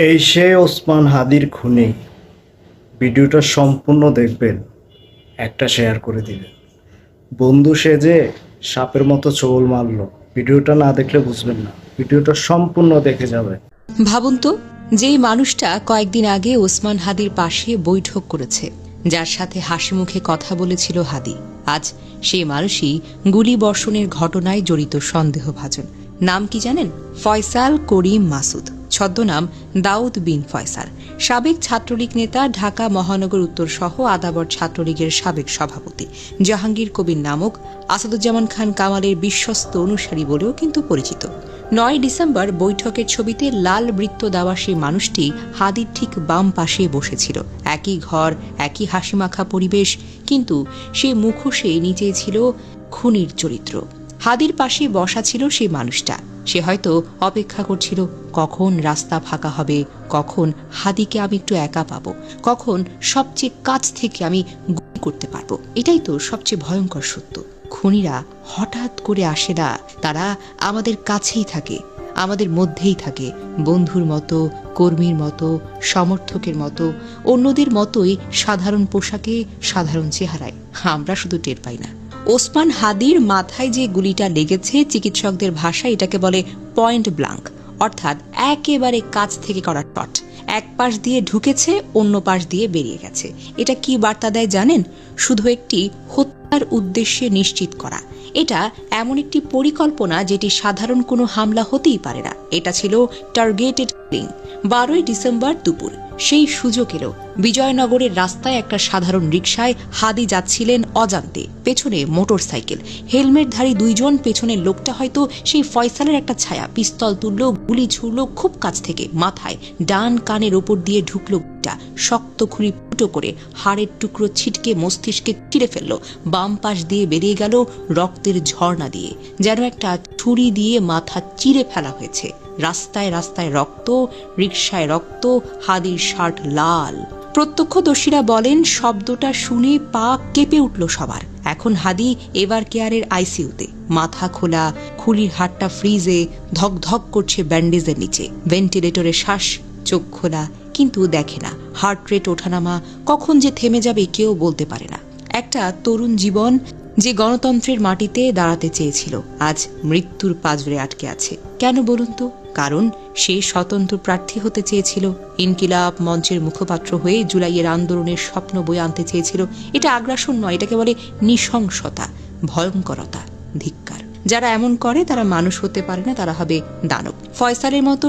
এই সেই ওসমান হাদির খুনি। ভিডিওটা সম্পূর্ণ দেখবেন, একটা শেয়ার করে দিবেন। বন্ধু সেজে সাপের মতো ছোবল মারলো। ভিডিওটা না দেখলে বুঝবেন না, ভিডিওটা সম্পূর্ণ দেখে যাবেন। ভাবুন তো, যেই মানুষটা কয়েকদিন আগে ওসমান হাদির পাশে বৈঠক করেছে, যার সাথে হাসি মুখে কথা বলেছিল হাদি, আজ সেই মানুষই গুলি বর্ষণের ঘটনায় জড়িত সন্দেহভাজন। নাম কি জানেন? ফয়সাল করিম মাসুদ, ছদ্মনাম দাউদ বিন ফয়সাল। সাবেক ছাত্রলীগ নেতা, ঢাকা মহানগর উত্তর সহ আদাবর ছাত্রলীগের সাবেক সভাপতি। জাহাঙ্গীর কবির নামক আসাদুজ্জামান খান কামালের বিশ্বস্ত অনুসারী বলেও কিন্তু পরিচিত। ৯ ডিসেম্বর বৈঠকের ছবিতে লাল বৃত্ত দেওয়া সেই মানুষটি হাদির ঠিক বাম পাশে বসেছিল। একই ঘর, একই হাসিমাখা পরিবেশ, কিন্তু সে মুখোশে নিচে ছিল খুনির চরিত্র। হাদির পাশে বসা ছিল সেই মানুষটা। সে হয়তো অপেক্ষা করছিল কখন রাস্তা ফাঁকা হবে, কখন হাদিকে আমি একটু একা পাবো, কখন সবচেয়ে কাছ থেকে আমি গুলি করতে পারবো। এটাই তো সবচেয়ে ভয়ঙ্কর সত্য। খুনিরা হঠাৎ করে আসে না, তারা আমাদের কাছেই থাকে, আমাদের মধ্যেই থাকে, বন্ধুর মতো, কর্মীর মতো, সমর্থকের মতো, অন্যদের মতোই সাধারণ পোশাকে, সাধারণ চেহারায়। আমরা শুধু টের পাই না। ওসমান হাদির মাথায় যে গুলিটা লেগেছে, চিকিৎসকদের ভাষায় এটাকে বলে পয়েন্ট ব্লাঙ্ক, অর্থাৎ একেবারে কাছ থেকে করা শট। এক পাশ দিয়ে ঢুকেছে, অন্য পাশ দিয়ে বেরিয়ে গেছে। এটা কি বার্তা দেয় জানেন? শুধু একটি হত্যার উদ্দেশ্যে নিশ্চিত করা। এটা এমন একটি পরিকল্পনা যেটি সাধারণ কোনো হামলা হতেই পারে না। এটা ছিল টার্গেটেড কিলিং। 12 ডিসেম্বর দুপুর সেই সুযোগ এলো। বিজয়নগরের রাস্তায় একটা সাধারণ রিকশায় হাদি যাচ্ছিলেন অজান্তে, পেছনে মোটর সাইকেল, হেলমেটধারী দুইজন। পেছনের লোকটা হয়তো সেই ফয়সালের একটা ছায়া। পিস্তল তুলল, গুলি ছুড়ল খুব কাছ থেকে, মাথায়, ডান কানের ওপর দিয়ে ঢুকলো গুলিটা। শক্ত খুঁড়ি ফুটো করে হাড়ের টুকরো ছিটকে মস্তিষ্কে চিরে ফেলল। বাম পাশ দিয়ে বেরিয়ে গেল রক্তের ঝর্ণা দিয়ে, যেন একটা ছুরি দিয়ে মাথা চিরে ফেলা হয়েছে। রাস্তায় রাস্তায় রক্ত, রিকশায় রক্ত, হাদির শার্ট লাল। প্রত্যক্ষদর্শীরা বলেন, শব্দটা শুনে পা কেঁপে উঠল সবার। এখন হাদি এভার কেয়ারের আইসিইউতে, মাথা খোলা, খুলির হাতটা ফ্রিজে, ধকধক করছে ব্যান্ডেজের নিচে। ভেন্টিলেটরে শ্বাস, চোখ খোলা, কিন্তু দেখে না। হার্ট রেট ওঠানামা, কখন যে থেমে যাবে কেউ বলতে পারে না। একটা তরুণ জীবন যে গণতন্ত্রের মাটিতে দাঁড়াতে চেয়েছিল, আজ মৃত্যুর পাঁজরে আটকে আছে। কেন বলুন তো? কারণ সে স্বতন্ত্র প্রার্থী হতে চেয়েছিল, ইনকিলাব মঞ্চের মুখপাত্র হয়ে জুলাইয়ের আন্দোলনের স্বপ্ন বয়ে আনতে চেয়েছিল। এটা আগ্রাসন নয়, এটাকে বলে নৃশংসতা, ভয়ঙ্করতা, ধিক্কার। যারা এমন করে তারা মানুষ হতে পারে না, তারা হবে দানব। ফয়সালের মতো